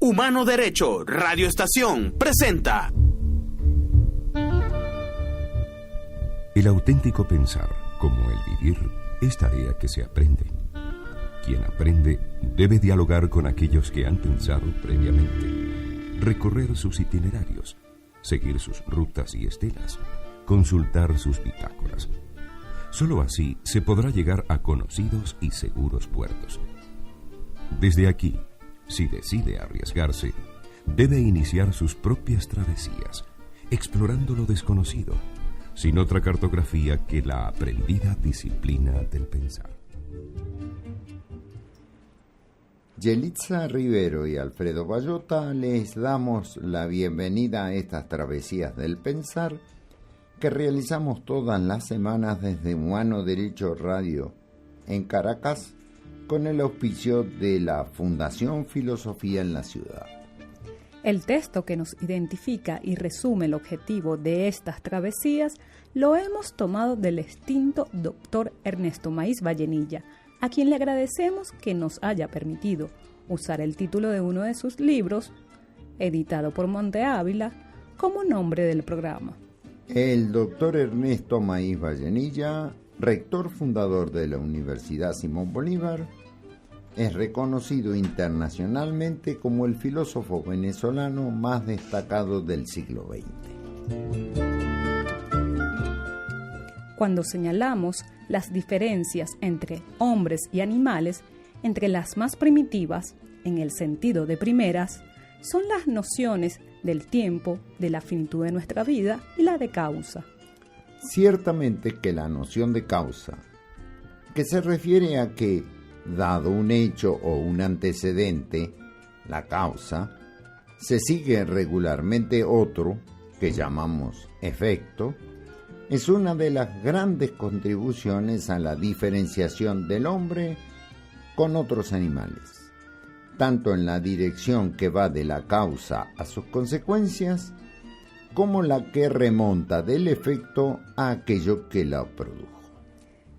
Humano Derecho Radio Estación presenta. El auténtico pensar, como el vivir, es tarea que se aprende. Quien aprende debe dialogar con aquellos que han pensado previamente, recorrer sus itinerarios, seguir sus rutas y estelas, consultar sus bitácoras. Solo así se podrá llegar a conocidos y seguros puertos. Desde aquí, si decide arriesgarse, debe iniciar sus propias travesías, explorando lo desconocido, sin otra cartografía que la aprendida disciplina del pensar. Yelitza Rivero y Alfredo Bayota les damos la bienvenida a estas travesías del pensar que realizamos todas las semanas desde Humano Derecho Radio en Caracas con el auspicio de la Fundación Filosofía en la Ciudad. El texto que nos identifica y resume el objetivo de estas travesías lo hemos tomado del extinto doctor Ernesto Maíz Vallenilla, a quien le agradecemos que nos haya permitido usar el título de uno de sus libros, editado por Monte Ávila, como nombre del programa. El doctor Ernesto Maíz Vallenilla, rector fundador de la Universidad Simón Bolívar, es reconocido internacionalmente como el filósofo venezolano más destacado del siglo XX. Cuando señalamos las diferencias entre hombres y animales, entre las más primitivas, en el sentido de primeras, son las nociones del tiempo, de la finitud de nuestra vida y la de causa. Ciertamente que la noción de causa, que se refiere a que, dado un hecho o un antecedente, la causa, se sigue regularmente otro, que llamamos efecto, es una de las grandes contribuciones a la diferenciación del hombre con otros animales, tanto en la dirección que va de la causa a sus consecuencias, como la que remonta del efecto a aquello que la produjo.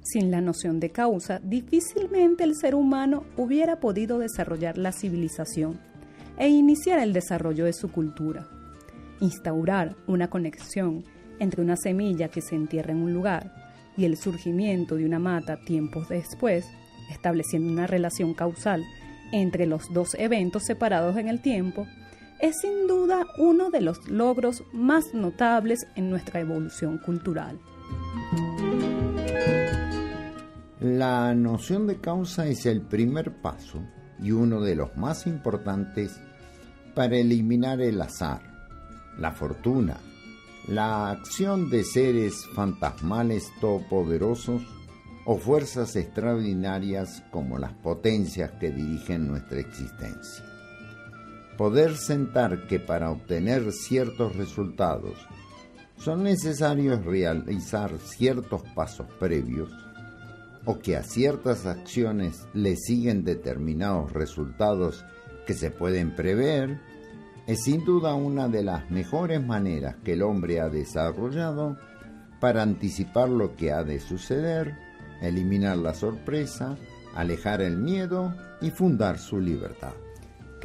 Sin la noción de causa, difícilmente el ser humano hubiera podido desarrollar la civilización e iniciar el desarrollo de su cultura. Instaurar una conexión entre una semilla que se entierra en un lugar y el surgimiento de una mata tiempos después, estableciendo una relación causal entre los dos eventos separados en el tiempo, es sin duda uno de los logros más notables en nuestra evolución cultural. La noción de causa es el primer paso y uno de los más importantes para eliminar el azar, la fortuna, la acción de seres fantasmales todopoderosos o fuerzas extraordinarias como las potencias que dirigen nuestra existencia. Poder sentar que para obtener ciertos resultados son necesarios realizar ciertos pasos previos o que a ciertas acciones le siguen determinados resultados que se pueden prever, es sin duda una de las mejores maneras que el hombre ha desarrollado para anticipar lo que ha de suceder, eliminar la sorpresa, alejar el miedo y fundar su libertad.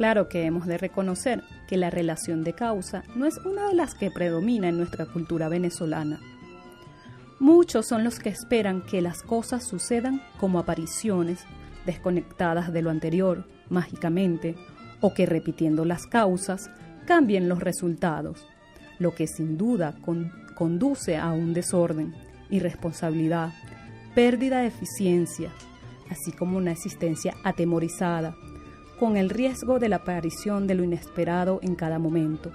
Claro que hemos de reconocer que la relación de causa no es una de las que predomina en nuestra cultura venezolana. Muchos son los que esperan que las cosas sucedan como apariciones, desconectadas de lo anterior, mágicamente, o que repitiendo las causas cambien los resultados, lo que sin duda conduce a un desorden, irresponsabilidad, pérdida de eficiencia, así como una existencia atemorizada, con el riesgo de la aparición de lo inesperado en cada momento,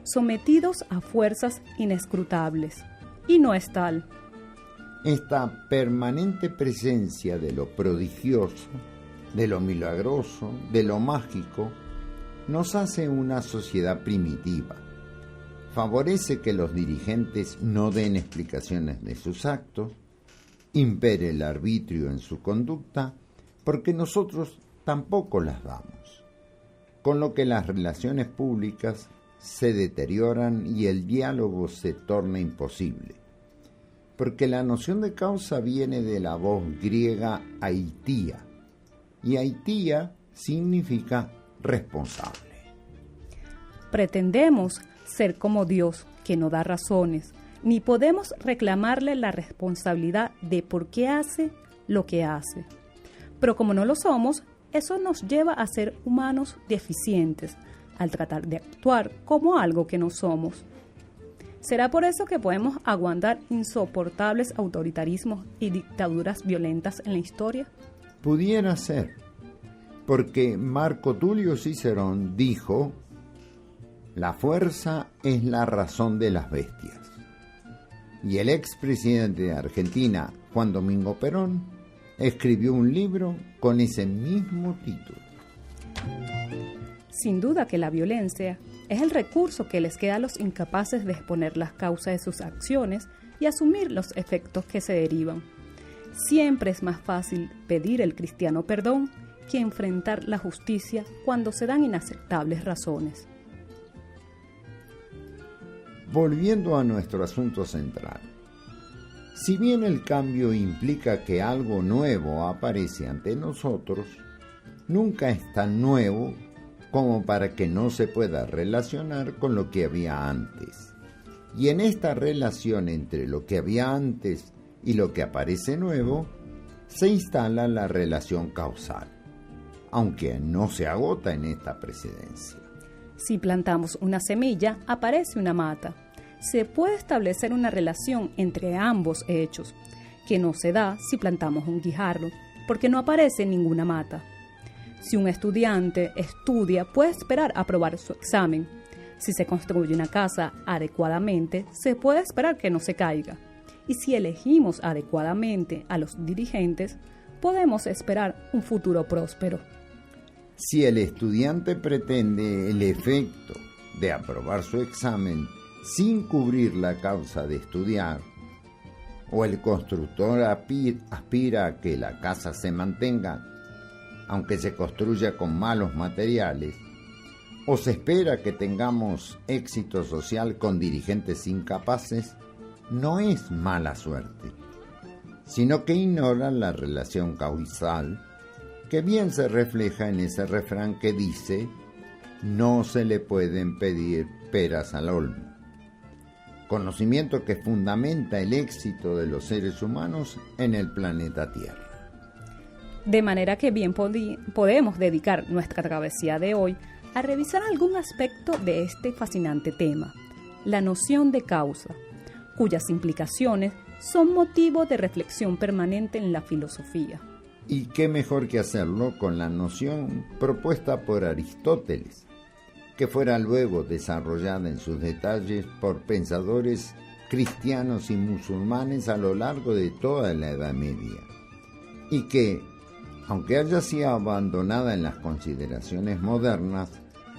sometidos a fuerzas inescrutables. Y no es tal. Esta permanente presencia de lo prodigioso, de lo milagroso, de lo mágico, nos hace una sociedad primitiva. Favorece que los dirigentes no den explicaciones de sus actos, impere el arbitrio en su conducta, porque nosotros tampoco las damos, con lo que las relaciones públicas se deterioran y el diálogo se torna imposible, porque la noción de causa viene de la voz griega aitía, y aitía significa responsable. pretendemos ser como Dios, que no da razones, ni podemos reclamarle la responsabilidad de por qué hace lo que hace. Pero como no lo somos, eso nos lleva a ser humanos deficientes, al tratar de actuar como algo que no somos. ¿Será por eso que podemos aguantar insoportables autoritarismos y dictaduras violentas en la historia? Pudiera ser, porque Marco Tulio Cicerón dijo: la fuerza es la razón de las bestias. Y el expresidente de Argentina, Juan Domingo Perón, escribió un libro con ese mismo título. Sin duda que la violencia es el recurso que les queda a los incapaces de exponer las causas de sus acciones y asumir los efectos que se derivan. Siempre es más fácil pedir el cristiano perdón que enfrentar la justicia cuando se dan inaceptables razones. Volviendo a nuestro asunto central, si bien el cambio implica que algo nuevo aparece ante nosotros, nunca es tan nuevo como para que no se pueda relacionar con lo que había antes. Y en esta relación entre lo que había antes y lo que aparece nuevo, se instala la relación causal, aunque no se agota en esta precedencia. Si plantamos una semilla, aparece una mata. Se puede establecer una relación entre ambos hechos, que no se da si plantamos un guijarro, porque no aparece ninguna mata. Si un estudiante estudia, puede esperar aprobar su examen. Si se construye una casa adecuadamente, se puede esperar que no se caiga. Y si elegimos adecuadamente a los dirigentes, podemos esperar un futuro próspero. Si el estudiante pretende el efecto de aprobar su examen sin cubrir la causa de estudiar, o el constructor aspira a que la casa se mantenga, aunque se construya con malos materiales, o se espera que tengamos éxito social con dirigentes incapaces, no es mala suerte, sino que ignora la relación causal que bien se refleja en ese refrán que dice: no se le pueden pedir peras al olmo. Conocimiento que fundamenta el éxito de los seres humanos en el planeta Tierra. De manera que bien podemos dedicar nuestra travesía de hoy a revisar algún aspecto de este fascinante tema, la noción de causa, cuyas implicaciones son motivo de reflexión permanente en la filosofía. Y qué mejor que hacerlo con la noción propuesta por Aristóteles, que fuera luego desarrollada en sus detalles por pensadores cristianos y musulmanes a lo largo de toda la Edad Media, y que, aunque haya sido abandonada en las consideraciones modernas,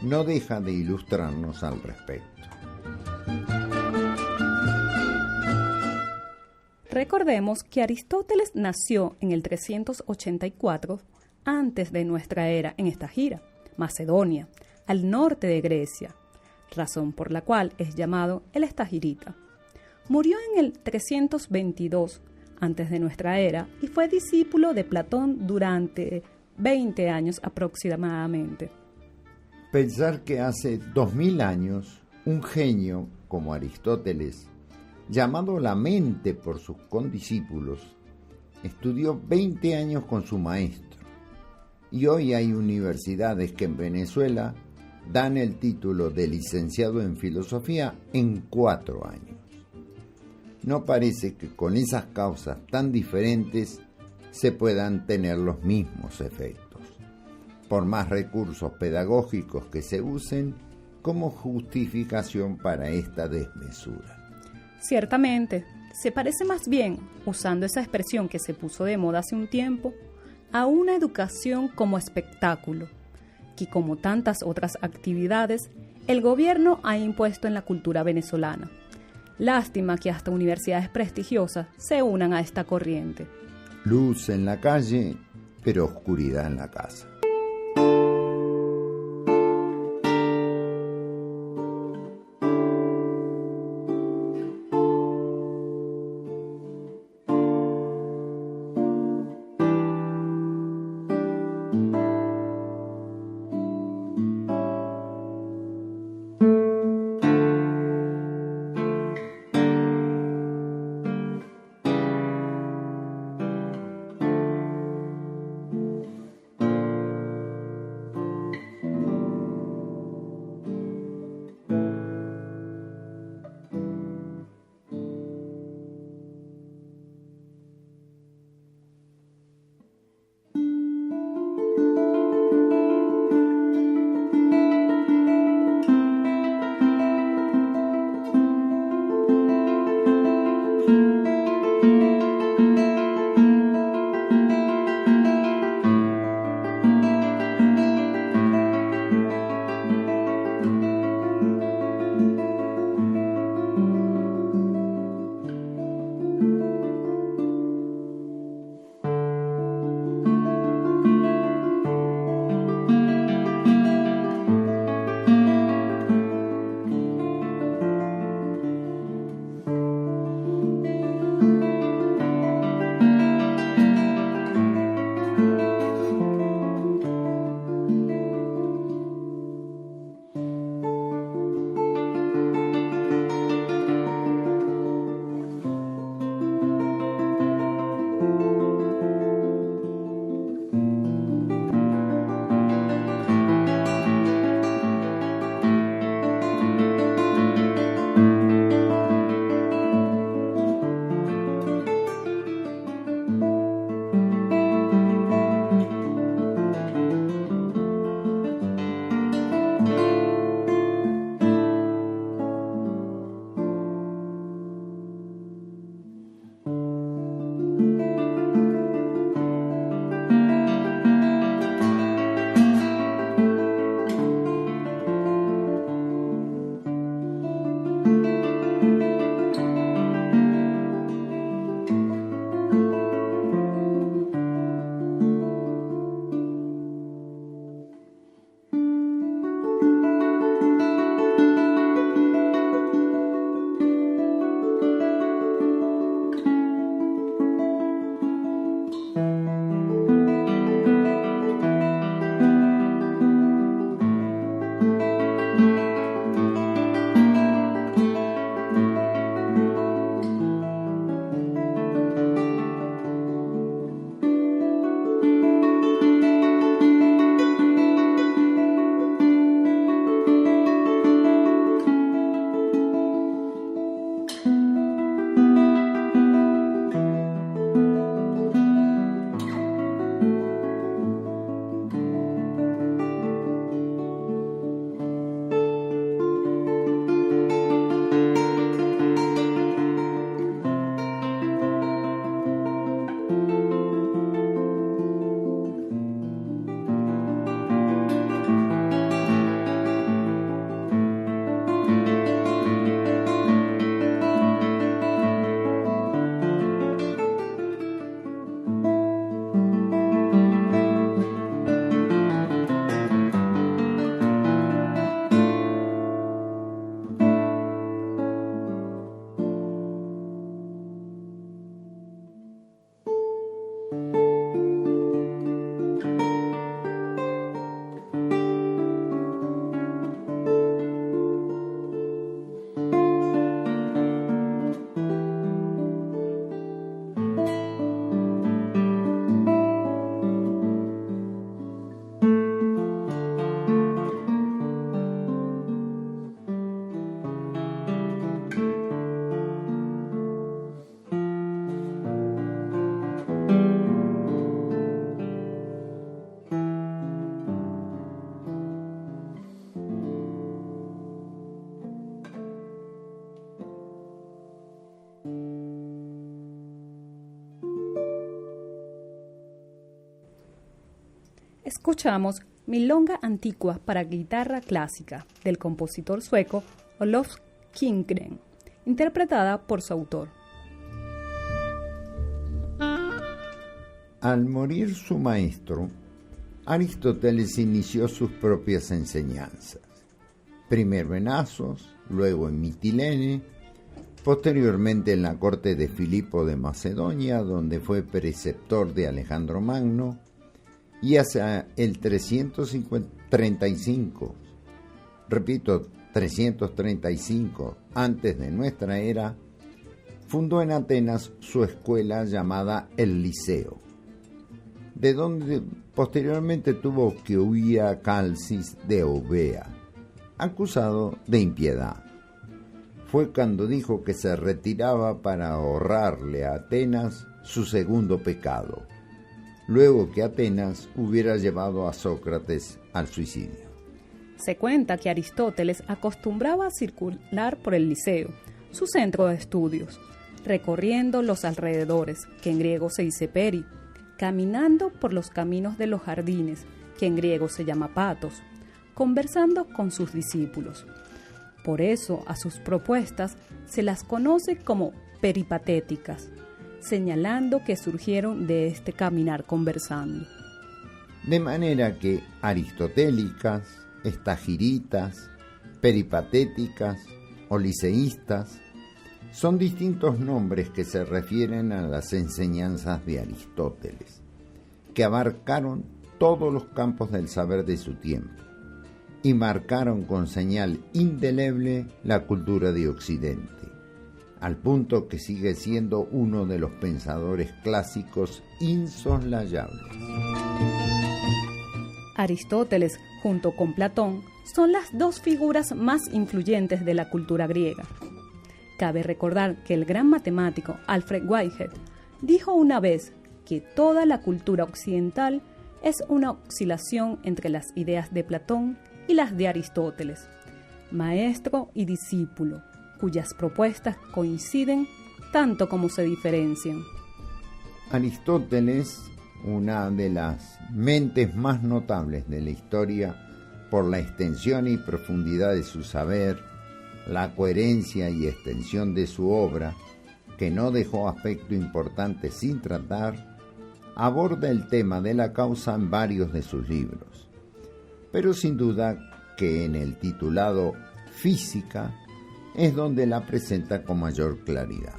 no deja de ilustrarnos al respecto. Recordemos que Aristóteles nació en el 384 antes de nuestra era en esta gira, Macedonia, al norte de Grecia, razón por la cual es llamado el Estagirita. Murió en el 322 antes de nuestra era y fue discípulo de Platón durante 20 años aproximadamente. Pensar que hace 2000 años un genio como Aristóteles, llamado la mente por sus condiscípulos, estudió 20 años con su maestro, y hoy hay universidades que en Venezuela dan el título de licenciado en filosofía en 4 años. No parece que con esas causas tan diferentes se puedan tener los mismos efectos, por más recursos pedagógicos que se usen como justificación para esta desmesura. Ciertamente, se parece más bien, usando esa expresión que se puso de moda hace un tiempo, a una educación como espectáculo, que como tantas otras actividades, el gobierno ha impuesto en la cultura venezolana. Lástima que hasta universidades prestigiosas se unan a esta corriente. Luz en la calle, pero oscuridad en la casa. Escuchamos Milonga Antigua para guitarra clásica del compositor sueco Olof Lindgren, interpretada por su autor. Al morir su maestro, Aristóteles inició sus propias enseñanzas, primero en Asos, luego en Mitilene, posteriormente en la corte de Filipo de Macedonia, donde fue preceptor de Alejandro Magno, y hacia el 335 antes de nuestra era, fundó en Atenas su escuela llamada el Liceo, de donde posteriormente tuvo que huir a Calcis de Eubea, acusado de impiedad. Fue cuando dijo que se retiraba para ahorrarle a Atenas su segundo pecado, luego que Atenas hubiera llevado a Sócrates al suicidio. Se cuenta que Aristóteles acostumbraba a circular por el Liceo, su centro de estudios, recorriendo los alrededores, que en griego se dice peri, caminando por los caminos de los jardines, que en griego se llama patos, conversando con sus discípulos. Por eso a sus propuestas se las conoce como peripatéticas, señalando que surgieron de este caminar conversando. De manera que aristotélicas, estagiritas, peripatéticas o liceístas son distintos nombres que se refieren a las enseñanzas de Aristóteles, que abarcaron todos los campos del saber de su tiempo y marcaron con señal indeleble la cultura de Occidente, al punto que sigue siendo uno de los pensadores clásicos insoslayables. Aristóteles, junto con Platón, son las dos figuras más influyentes de la cultura griega. Cabe recordar que el gran matemático Alfred Whitehead dijo una vez que toda la cultura occidental es una oscilación entre las ideas de Platón y las de Aristóteles, maestro y discípulo, cuyas propuestas coinciden tanto como se diferencian. Aristóteles, una de las mentes más notables de la historia por la extensión y profundidad de su saber, la coherencia y extensión de su obra, que no dejó aspecto importante sin tratar, aborda el tema de la causa en varios de sus libros, pero sin duda que en el titulado Física es donde la presenta con mayor claridad.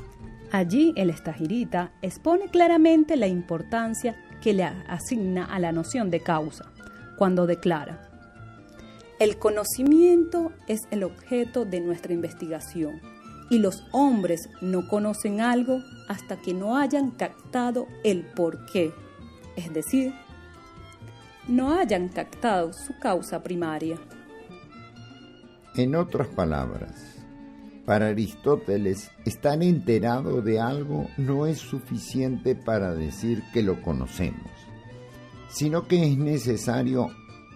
Allí el estagirita expone claramente la importancia que le asigna a la noción de causa, cuando declara: el conocimiento es el objeto de nuestra investigación, y los hombres no conocen algo hasta que no hayan captado el porqué, es decir, no hayan captado su causa primaria. En otras palabras, para Aristóteles, estar enterado de algo no es suficiente para decir que lo conocemos, sino que es necesario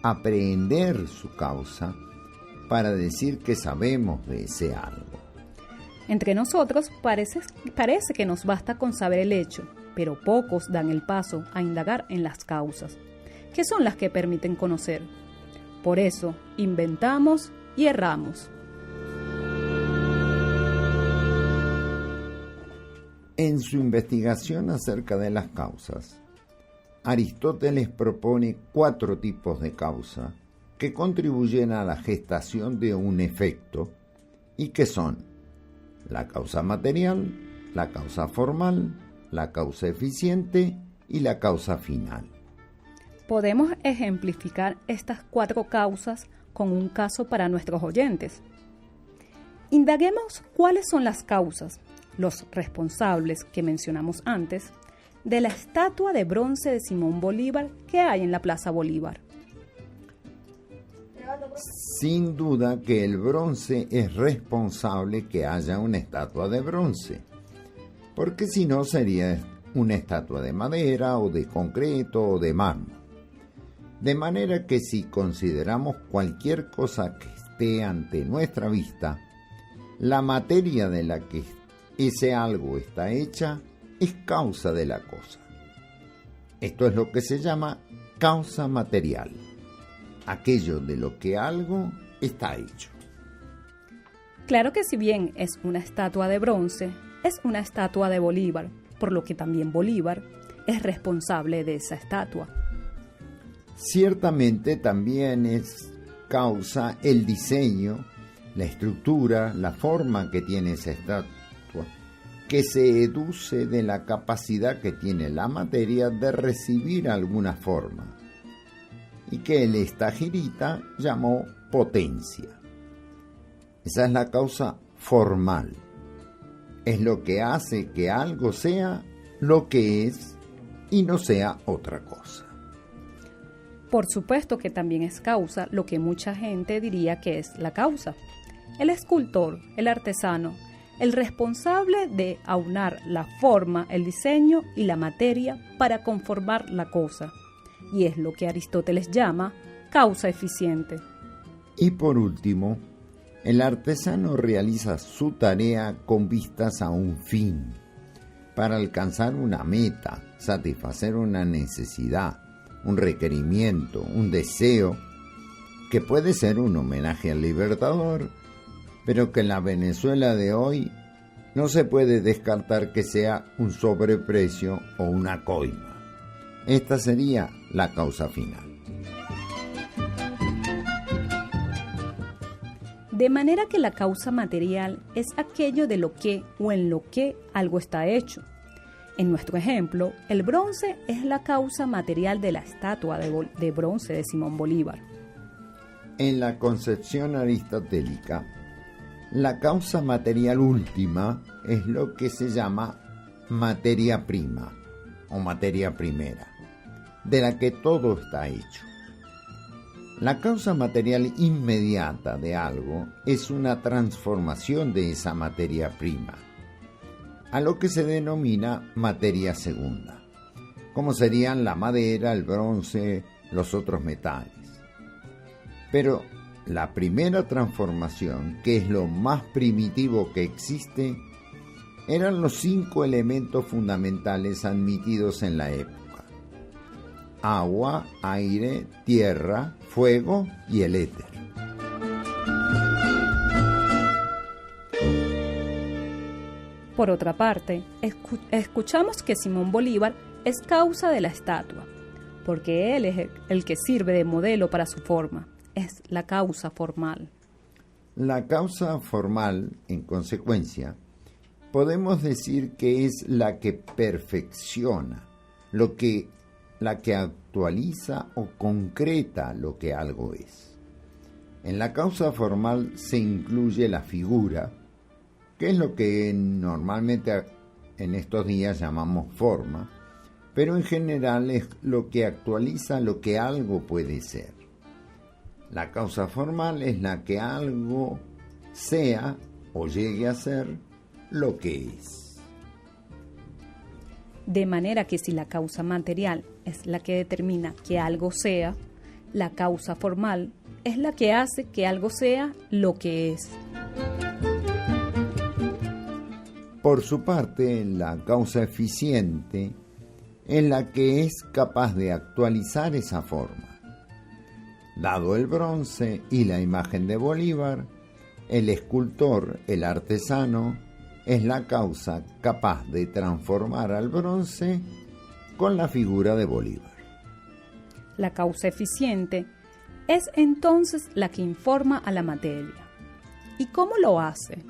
aprehender su causa para decir que sabemos de ese algo. Entre nosotros parece que nos basta con saber el hecho, pero pocos dan el paso a indagar en las causas, que son las que permiten conocer. Por eso, inventamos y erramos. En su investigación acerca de las causas, Aristóteles propone 4 tipos de causa que contribuyen a la gestación de un efecto y que son la causa material, la causa formal, la causa eficiente y la causa final. Podemos ejemplificar estas 4 causas con un caso para nuestros oyentes. Indaguemos cuáles son las causas, los responsables que mencionamos antes, de la estatua de bronce de Simón Bolívar que hay en la Plaza Bolívar. Sin duda que el bronce es responsable que haya una estatua de bronce, porque si no sería una estatua de madera o de concreto o de mármol. De manera que si consideramos cualquier cosa que esté ante nuestra vista, la materia de la que ese algo está hecha es causa de la cosa. Esto es lo que se llama causa material, aquello de lo que algo está hecho. Claro que si bien es una estatua de bronce, es una estatua de Bolívar, por lo que también Bolívar es responsable de esa estatua. Ciertamente también es causa el diseño, la estructura, la forma que tiene esa estatua, que se deduce de la capacidad que tiene la materia de recibir alguna forma, y que el estagirita llamó potencia. Esa es la causa formal. Es lo que hace que algo sea lo que es y no sea otra cosa. Por supuesto que también es causa lo que mucha gente diría que es la causa. El escultor, el artesano, el responsable de aunar la forma, el diseño y la materia para conformar la cosa. Y es lo que Aristóteles llama causa eficiente. Y por último, el artesano realiza su tarea con vistas a un fin, para alcanzar una meta, satisfacer una necesidad, un requerimiento, un deseo, que puede ser un homenaje al Libertador, pero que en la Venezuela de hoy no se puede descartar que sea un sobreprecio o una coima. Esta sería la causa final. De manera que la causa material es aquello de lo que o en lo que algo está hecho. En nuestro ejemplo, el bronce es la causa material de la estatua de bronce de Simón Bolívar. En la concepción aristotélica, la causa material última es lo que se llama materia prima o materia primera, de la que todo está hecho. La causa material inmediata de algo es una transformación de esa materia prima, a lo que se denomina materia segunda, como serían la madera, el bronce, los otros metales. Pero la primera transformación, que es lo más primitivo que existe, eran los 5 elementos fundamentales admitidos en la época: agua, aire, tierra, fuego y el éter. Por otra parte, escuchamos que Simón Bolívar es causa de la estatua, porque él es el que sirve de modelo para su forma. Es la causa formal. La causa formal, en consecuencia, podemos decir que es la que perfecciona, la que actualiza o concreta lo que algo es. En la causa formal se incluye la figura, que es lo que normalmente en estos días llamamos forma, pero en general es lo que actualiza lo que algo puede ser. La causa formal es la que algo sea o llegue a ser lo que es. De manera que si la causa material es la que determina que algo sea, la causa formal es la que hace que algo sea lo que es. Por su parte, la causa eficiente es la que es capaz de actualizar esa forma. Dado el bronce y la imagen de Bolívar, el escultor, el artesano, es la causa capaz de transformar al bronce con la figura de Bolívar. La causa eficiente es entonces la que informa a la materia. ¿Y cómo lo hace?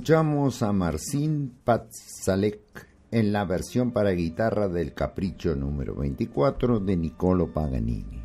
Escuchamos a Marcin Patzalek en la versión para guitarra del Capricho número 24 de Niccolò Paganini.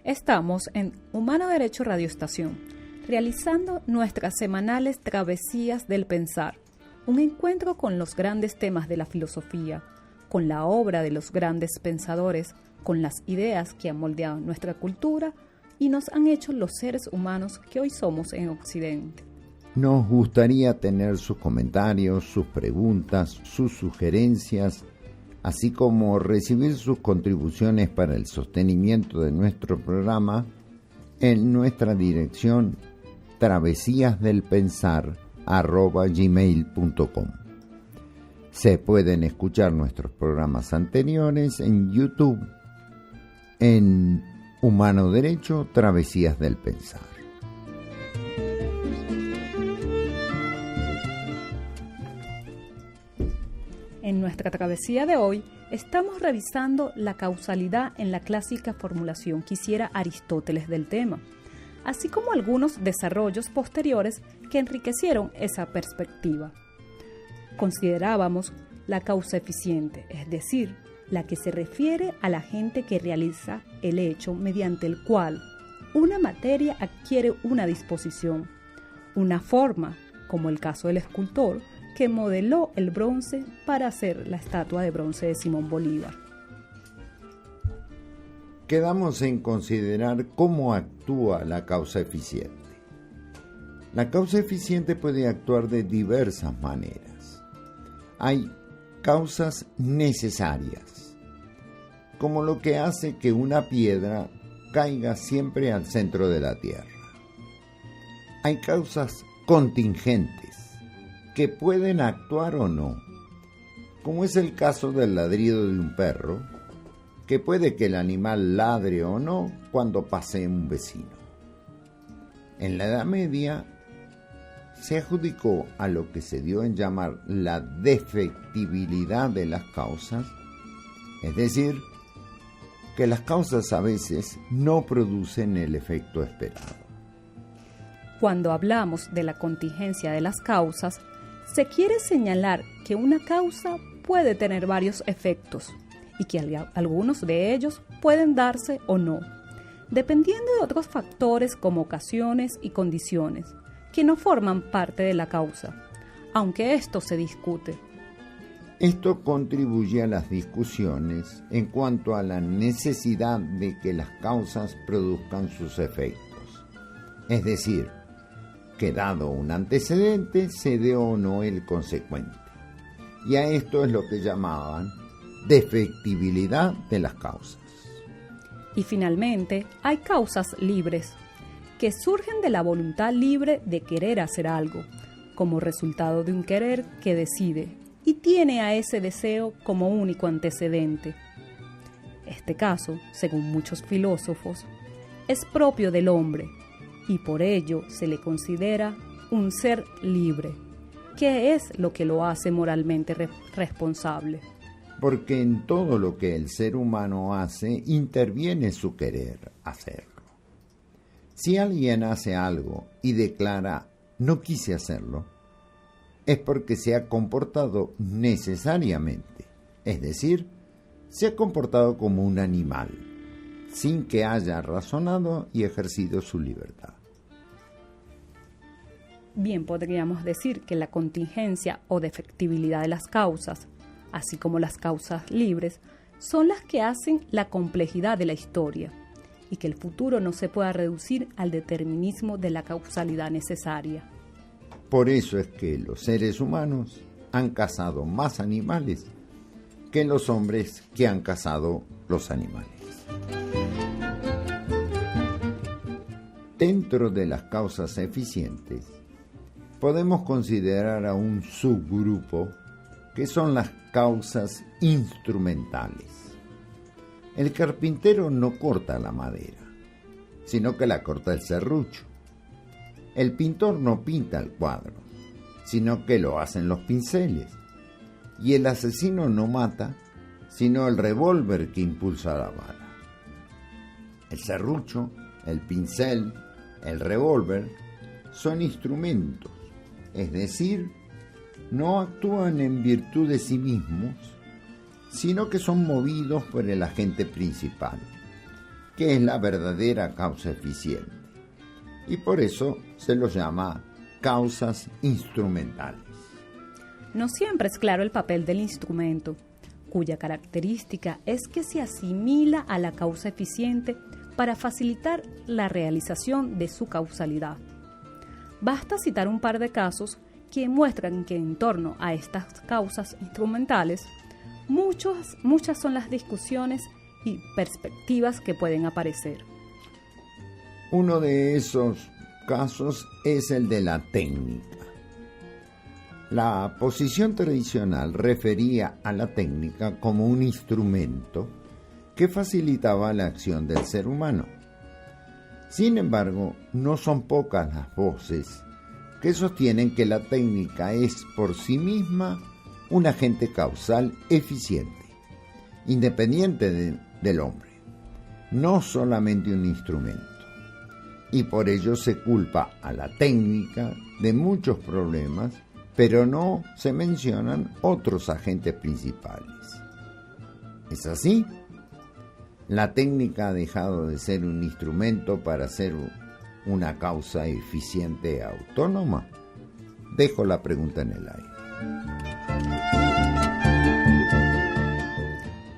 Estamos en Humano Derecho Radio Estación, realizando nuestras semanales travesías del pensar, un encuentro con los grandes temas de la filosofía, con la obra de los grandes pensadores, con las ideas que han moldeado nuestra cultura y nos han hecho los seres humanos que hoy somos en Occidente. Nos gustaría tener sus comentarios, sus preguntas, sus sugerencias, así como recibir sus contribuciones para el sostenimiento de nuestro programa en nuestra dirección travesíasdelpensar@gmail.com. Se pueden escuchar nuestros programas anteriores en YouTube, en Humano Derecho, Travesías del Pensar. En nuestra travesía de hoy estamos revisando la causalidad en la clásica formulación que hiciera Aristóteles del tema, así como algunos desarrollos posteriores que enriquecieron esa perspectiva. Considerábamos la causa eficiente, es decir, la que se refiere al agente que realiza el hecho mediante el cual una materia adquiere una disposición, una forma, como el caso del escultor que modeló el bronce para hacer la estatua de bronce de Simón Bolívar. Quedamos en considerar cómo actúa la causa eficiente. La causa eficiente puede actuar de diversas maneras. Hay causas necesarias. como lo que hace que una piedra caiga siempre al centro de la tierra. Hay causas contingentes que pueden actuar o no, como es el caso del ladrido de un perro, que puede que el animal ladre o no cuando pase un vecino. En la Edad Media se adjudicó a lo que se dio en llamar la defectibilidad de las causas, es decir, que las causas a veces no producen el efecto esperado. Cuando hablamos de la contingencia de las causas, se quiere señalar que una causa puede tener varios efectos y que algunos de ellos pueden darse o no, dependiendo de otros factores como ocasiones y condiciones, que no forman parte de la causa, aunque esto se discute. Esto contribuye a las discusiones en cuanto a la necesidad de que las causas produzcan sus efectos. Es decir, que dado un antecedente se dé o no el consecuente. Y a esto es lo que llamaban defectibilidad de las causas. Y finalmente, hay causas libres, que surgen de la voluntad libre de querer hacer algo, como resultado de un querer que decide y tiene a ese deseo como único antecedente. Este caso, según muchos filósofos, es propio del hombre y por ello se le considera un ser libre, que es lo que lo hace moralmente responsable. Porque en todo lo que el ser humano hace interviene su querer hacerlo. Si alguien hace algo y declara no quise hacerlo, es porque se ha comportado necesariamente, es decir, se ha comportado como un animal, sin que haya razonado y ejercido su libertad. Bien, podríamos decir que la contingencia o defectibilidad de las causas, así como las causas libres, son las que hacen la complejidad de la historia y que el futuro no se pueda reducir al determinismo de la causalidad necesaria. Por eso es que los seres humanos han cazado más animales que los hombres que han cazado los animales. Dentro de las causas eficientes, podemos considerar a un subgrupo que son las causas instrumentales. El carpintero no corta la madera, sino que la corta el serrucho. El pintor no pinta el cuadro, sino que lo hacen los pinceles. Y el asesino no mata, sino el revólver que impulsa la bala. El serrucho, el pincel, el revólver son instrumentos, es decir, no actúan en virtud de sí mismos, sino que son movidos por el agente principal, que es la verdadera causa eficiente. Y por eso se los llama causas instrumentales. No siempre es claro el papel del instrumento, cuya característica es que se asimila a la causa eficiente para facilitar la realización de su causalidad. Basta citar un par de casos que muestran que en torno a estas causas instrumentales, muchas son las discusiones y perspectivas que pueden aparecer. Uno de esos casos es el de la técnica. La posición tradicional refería a la técnica como un instrumento que facilitaba la acción del ser humano. Sin embargo, no son pocas las voces que sostienen que la técnica es por sí misma un agente causal eficiente, independiente del hombre, no solamente un instrumento. Y por ello se culpa a la técnica de muchos problemas, pero no se mencionan otros agentes principales. ¿Es así? ¿La técnica ha dejado de ser un instrumento para ser una causa eficiente autónoma? Dejo la pregunta en el aire.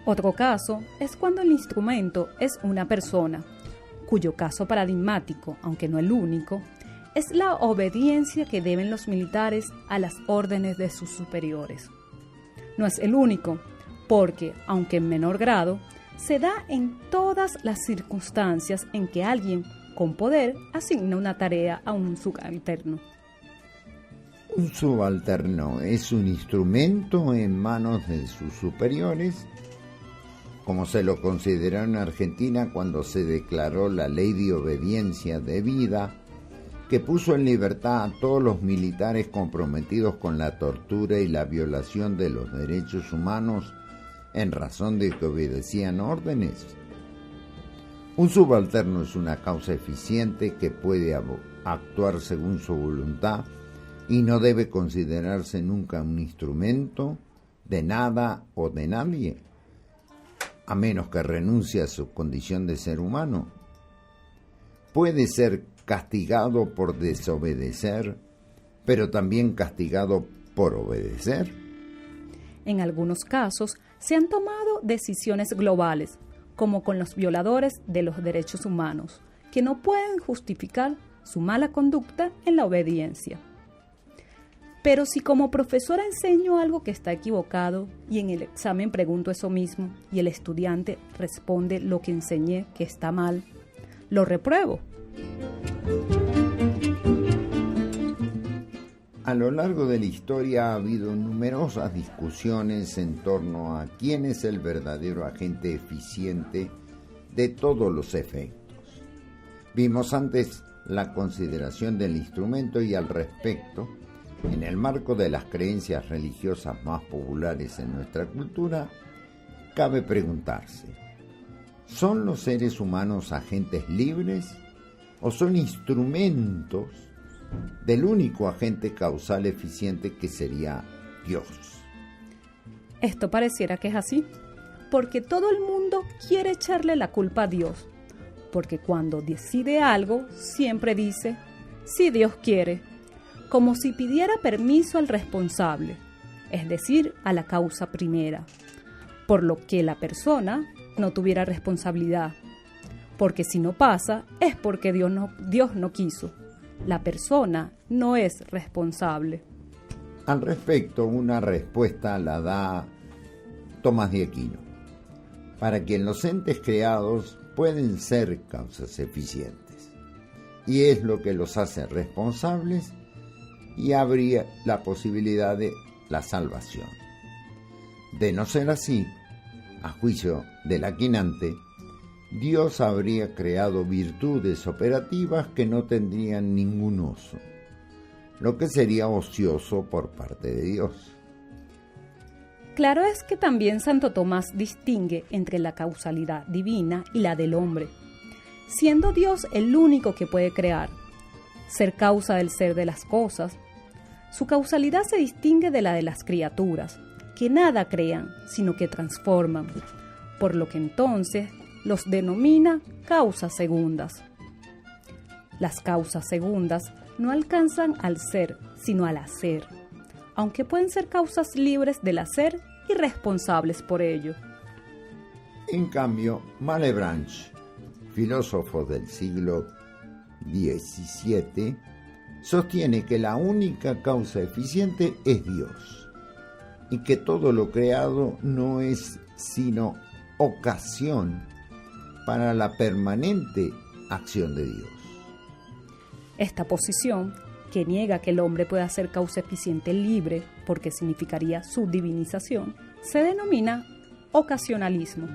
Otro caso es cuando el instrumento es una persona, cuyo caso paradigmático, aunque no el único, es la obediencia que deben los militares a las órdenes de sus superiores. No es el único, porque, aunque en menor grado, se da en todas las circunstancias en que alguien con poder asigna una tarea a un subalterno. Un subalterno es un instrumento en manos de sus superiores, como se lo consideró en Argentina cuando se declaró la ley de obediencia debida, que puso en libertad a todos los militares comprometidos con la tortura y la violación de los derechos humanos en razón de que obedecían órdenes. Un subalterno es una causa eficiente que puede actuar según su voluntad y no debe considerarse nunca un instrumento de nada o de nadie, a menos que renuncie a su condición de ser humano. Puede ser castigado por desobedecer, pero también castigado por obedecer. En algunos casos se han tomado decisiones globales, como con los violadores de los derechos humanos, que no pueden justificar su mala conducta en la obediencia. Pero si como profesora enseño algo que está equivocado y en el examen pregunto eso mismo y el estudiante responde lo que enseñé que está mal, lo repruebo. A lo largo de la historia ha habido numerosas discusiones en torno a quién es el verdadero agente eficiente de todos los efectos. Vimos antes la consideración del instrumento y al respecto, en el marco de las creencias religiosas más populares en nuestra cultura, cabe preguntarse: ¿son los seres humanos agentes libres o son instrumentos del único agente causal eficiente que sería Dios? Esto pareciera que es así, porque todo el mundo quiere echarle la culpa a Dios, porque cuando decide algo siempre dice, si Dios quiere, como si pidiera permiso al responsable, es decir, a la causa primera, por lo que la persona no tuviera responsabilidad, porque si no pasa es porque Dios no quiso. La persona no es responsable. Al respecto, una respuesta la da Tomás de Aquino, para quien los entes creados pueden ser causas eficientes, y es lo que los hace responsables y habría la posibilidad de la salvación. De no ser así, a juicio del aquinante, Dios habría creado virtudes operativas que no tendrían ningún uso, lo que sería ocioso por parte de Dios. Claro es que también Santo Tomás distingue entre la causalidad divina y la del hombre, siendo Dios el único que puede crear, ser causa del ser de las cosas. Su causalidad se distingue de la de las criaturas, que nada crean, sino que transforman, por lo que entonces los denomina causas segundas. Las causas segundas no alcanzan al ser, sino al hacer, aunque pueden ser causas libres del hacer y responsables por ello. En cambio, Malebranche, filósofo del siglo XVII, sostiene que la única causa eficiente es Dios y que todo lo creado no es sino ocasión para la permanente acción de Dios. Esta posición, que niega que el hombre pueda ser causa eficiente libre, porque significaría su divinización, se denomina ocasionalismo.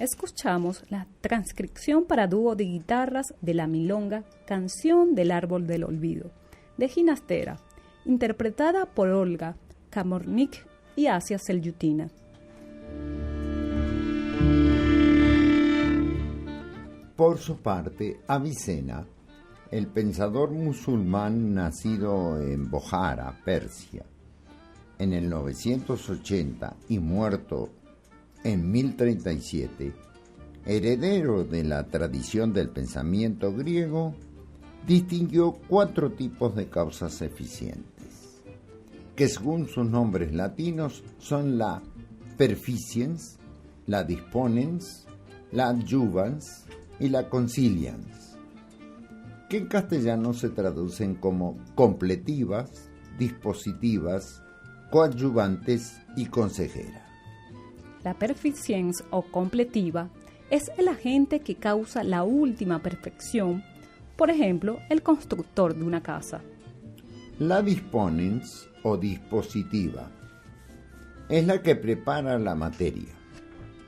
escuchamos la transcripción para dúo de guitarras de la milonga Canción del Árbol del Olvido, de Ginastera, interpretada por Olga Kamornik y Asia Selyutina. Por su parte, Avicena, el pensador musulmán nacido en Bojara, Persia, en el 980 y muerto en 1037, heredero de la tradición del pensamiento griego, distinguió 4 tipos de causas eficientes, que según sus nombres latinos son la perficiens, la disponens, la adjuvans y la concilians, que en castellano se traducen como completivas, dispositivas, coadyuvantes y consejera. La perficiens o completiva es el agente que causa la última perfección, por ejemplo, el constructor de una casa. La disponens o dispositiva es la que prepara la materia,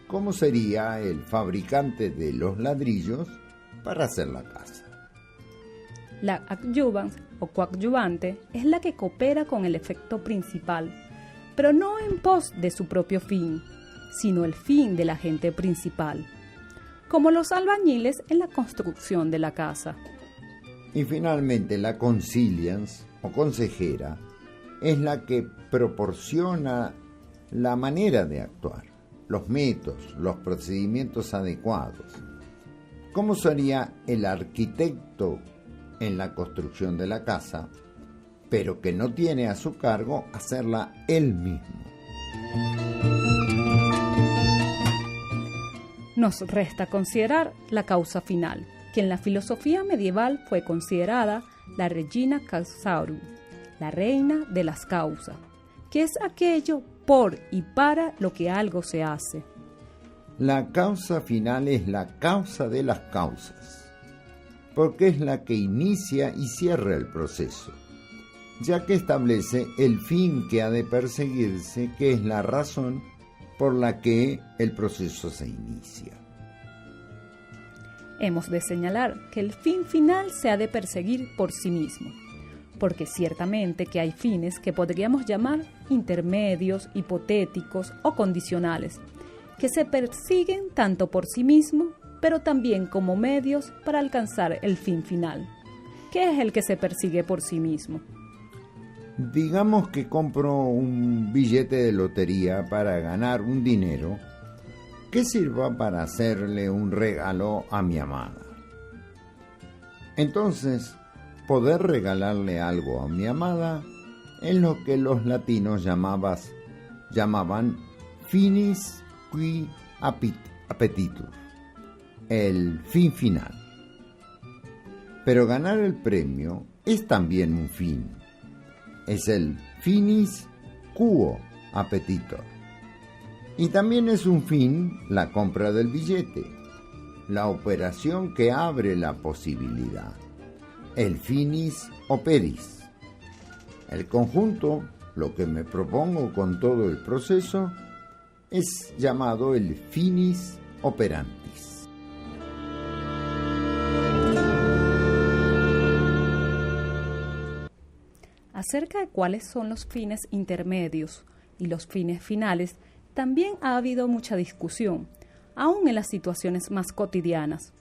como sería el fabricante de los ladrillos para hacer la casa. La adjuvans o coadyuvante es la que coopera con el efecto principal, pero no en pos de su propio fin, sino el fin del agente principal, como los albañiles en la construcción de la casa. Y finalmente la concilians o consejera es la que proporciona la manera de actuar, los métodos, los procedimientos adecuados, como sería el arquitecto en la construcción de la casa, pero que no tiene a su cargo hacerla él mismo. Nos resta considerar la causa final, que en la filosofía medieval fue considerada la regina causarum, la reina de las causas, que es aquello por y para lo que algo se hace. La causa final es la causa de las causas, porque es la que inicia y cierra el proceso, ya que establece el fin que ha de perseguirse, que es la razón por la que el proceso se inicia. Hemos de señalar que el fin final se ha de perseguir por sí mismo, porque ciertamente que hay fines que podríamos llamar intermedios, hipotéticos o condicionales, que se persiguen tanto por sí mismo, pero también como medios para alcanzar el fin final. ¿Qué es el que se persigue por sí mismo? Digamos que compro un billete de lotería para ganar un dinero que sirva para hacerle un regalo a mi amada. Entonces, poder regalarle algo a mi amada es lo que los latinos llamaban finis qui appetitur, el fin final. Pero ganar el premio es también un fin. Es el finis quo appetitor. Y también es un fin la compra del billete, la operación que abre la posibilidad, el finis operis. El conjunto, lo que me propongo con todo el proceso, es llamado el finis operantis. Acerca de cuáles son los fines intermedios y los fines finales, también ha habido mucha discusión, aún en las situaciones más cotidianas.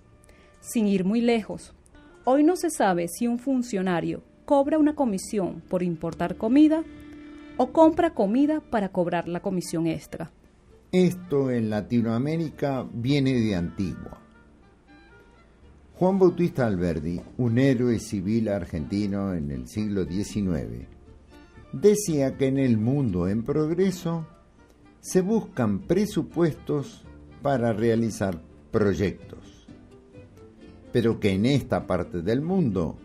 Sin ir muy lejos, hoy no se sabe si un funcionario cobra una comisión por importar comida o compra comida para cobrar la comisión extra. Esto en Latinoamérica viene de antiguo. Juan Bautista Alberdi, un héroe civil argentino en el siglo XIX, decía que en el mundo en progreso se buscan presupuestos para realizar proyectos, pero que en esta parte del mundo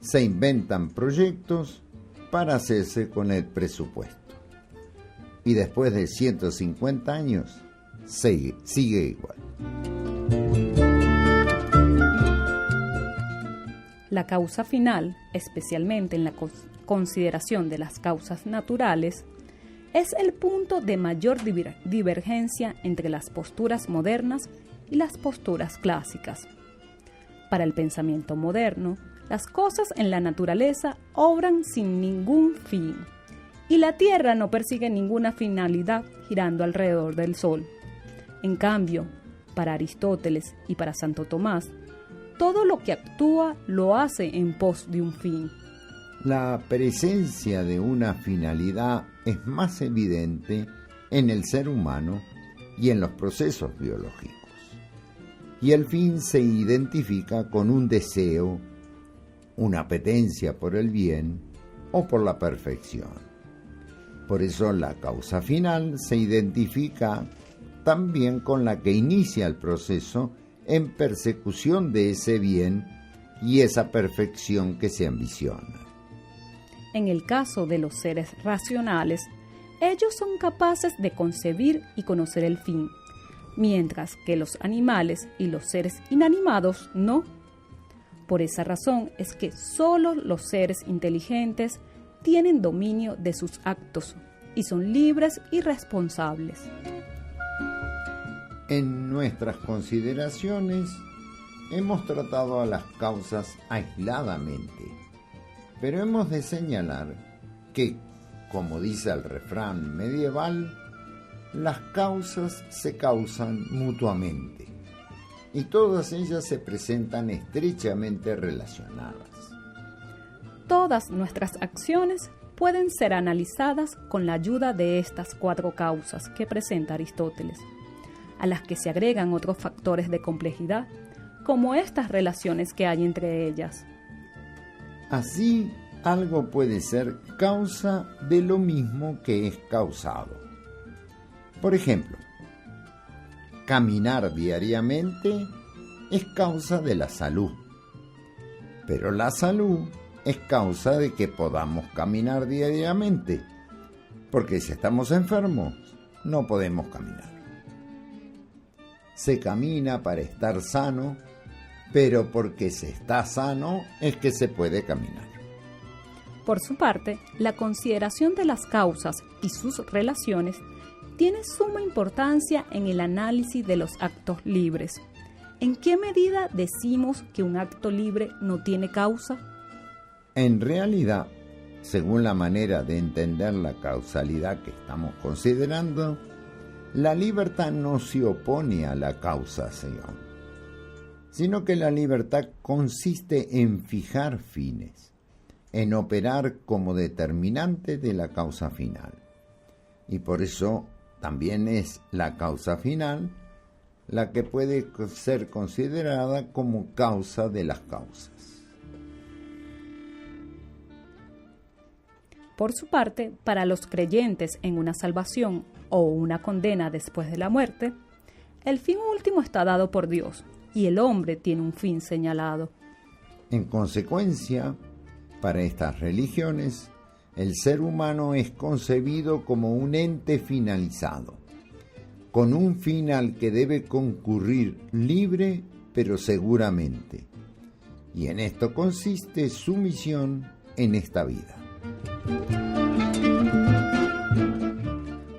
se inventan proyectos para hacerse con el presupuesto. Y después de 150 años, sigue igual. La causa final, especialmente en la consideración de las causas naturales, es el punto de mayor divergencia entre las posturas modernas y las posturas clásicas. Para el pensamiento moderno, las cosas en la naturaleza obran sin ningún fin, y la Tierra no persigue ninguna finalidad girando alrededor del Sol. En cambio, para Aristóteles y para Santo Tomás, todo lo que actúa lo hace en pos de un fin. La presencia de una finalidad es más evidente en el ser humano y en los procesos biológicos. Y el fin se identifica con un deseo, una apetencia por el bien o por la perfección. Por eso la causa final se identifica también con la que inicia el proceso en persecución de ese bien y esa perfección que se ambiciona. En el caso de los seres racionales, ellos son capaces de concebir y conocer el fin, mientras que los animales y los seres inanimados no. Por esa razón es que solo los seres inteligentes tienen dominio de sus actos y son libres y responsables. En nuestras consideraciones hemos tratado a las causas aisladamente, pero hemos de señalar que, como dice el refrán medieval, las causas se causan mutuamente y todas ellas se presentan estrechamente relacionadas. Todas nuestras acciones pueden ser analizadas con la ayuda de estas 4 causas que presenta Aristóteles, a las que se agregan otros factores de complejidad, como estas relaciones que hay entre ellas. Así, algo puede ser causa de lo mismo que es causado. Por ejemplo, caminar diariamente es causa de la salud, pero la salud es causa de que podamos caminar diariamente, porque si estamos enfermos, no podemos caminar. Se camina para estar sano, pero porque se está sano es que se puede caminar. Por su parte, la consideración de las causas y sus relaciones tiene suma importancia en el análisis de los actos libres. ¿En qué medida decimos que un acto libre no tiene causa? En realidad, según la manera de entender la causalidad que estamos considerando, la libertad no se opone a la causación, sino que la libertad consiste en fijar fines, en operar como determinante de la causa final. Y por eso también es la causa final la que puede ser considerada como causa de las causas. Por su parte, para los creyentes en una salvación o una condena después de la muerte, el fin último está dado por Dios y el hombre tiene un fin señalado. En consecuencia, para estas religiones, el ser humano es concebido como un ente finalizado, con un fin al que debe concurrir libre pero seguramente. Y en esto consiste su misión en esta vida.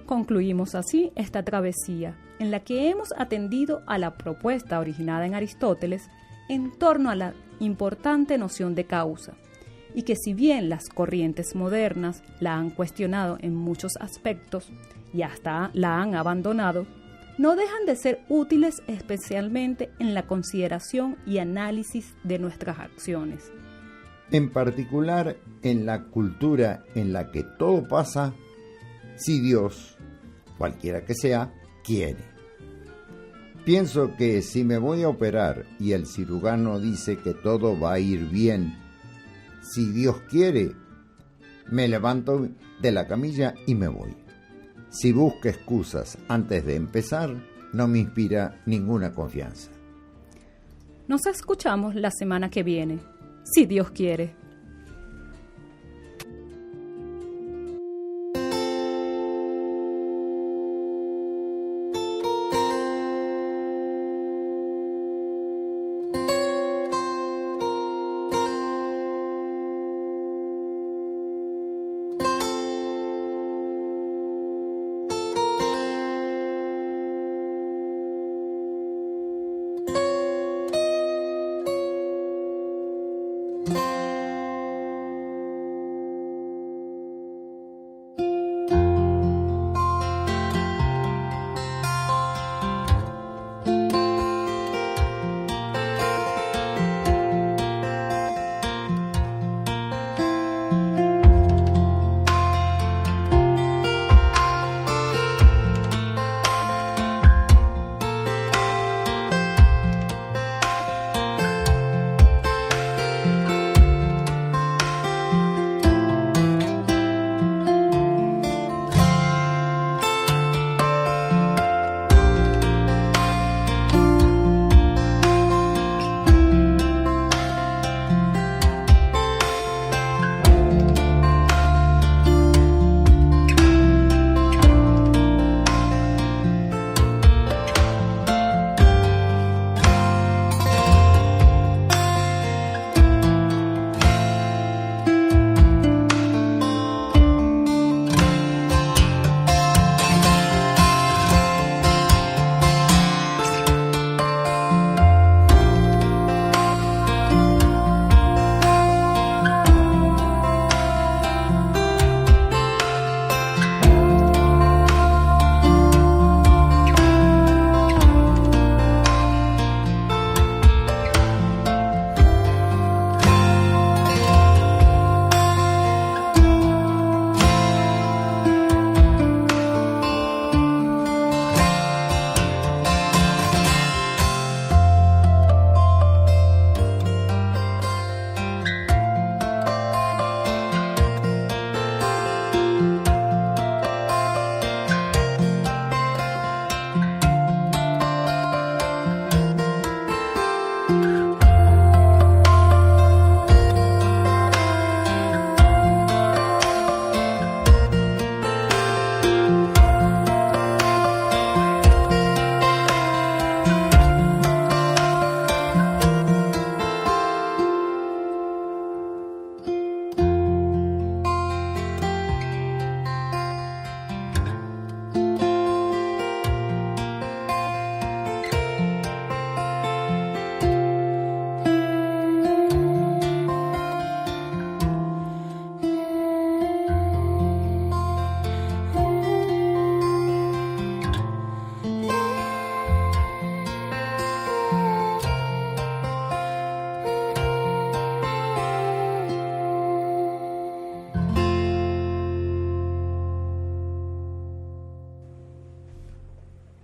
Concluimos así esta travesía, en la que hemos atendido a la propuesta originada en Aristóteles en torno a la importante noción de causa, y que si bien las corrientes modernas la han cuestionado en muchos aspectos y hasta la han abandonado, no dejan de ser útiles especialmente en la consideración y análisis de nuestras acciones. En particular en la cultura en la que todo pasa si Dios, cualquiera que sea, quiere. Pienso que si me voy a operar y el cirujano dice que todo va a ir bien, si Dios quiere, me levanto de la camilla y me voy. Si busco excusas antes de empezar, no me inspira ninguna confianza. Nos escuchamos la semana que viene, si Dios quiere.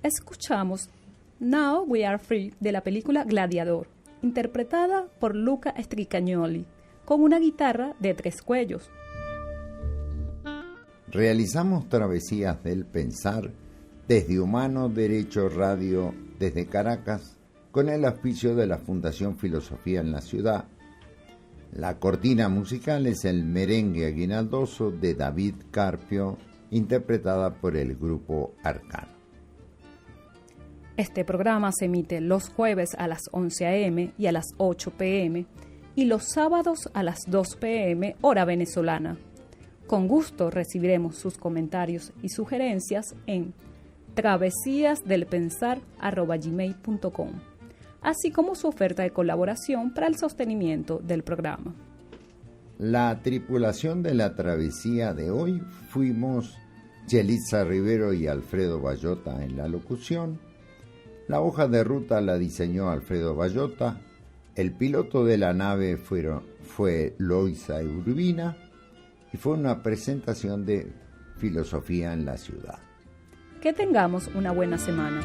Escuchamos Now We Are Free de la película Gladiador, interpretada por Luca Stricagnoli, con una guitarra de 3 cuellos. Realizamos Travesías del Pensar desde Humano Derecho Radio desde Caracas, con el auspicio de la Fundación Filosofía en la Ciudad. La cortina musical es el merengue aguinaldoso de David Carpio, interpretada por el grupo Arcano. Este programa se emite los jueves a las 11 a.m. y a las 8 p.m. y los sábados a las 2 p.m. hora venezolana. Con gusto recibiremos sus comentarios y sugerencias en travesíasdelpensar@gmail.com, así como su oferta de colaboración para el sostenimiento del programa. La tripulación de la travesía de hoy fuimos Yelitza Rivero y Alfredo Bayota en la locución. La hoja de ruta la diseñó Alfredo Bayota. El piloto de la nave fue Loisa Urbina y fue una presentación de Filosofía en la Ciudad. Que tengamos una buena semana.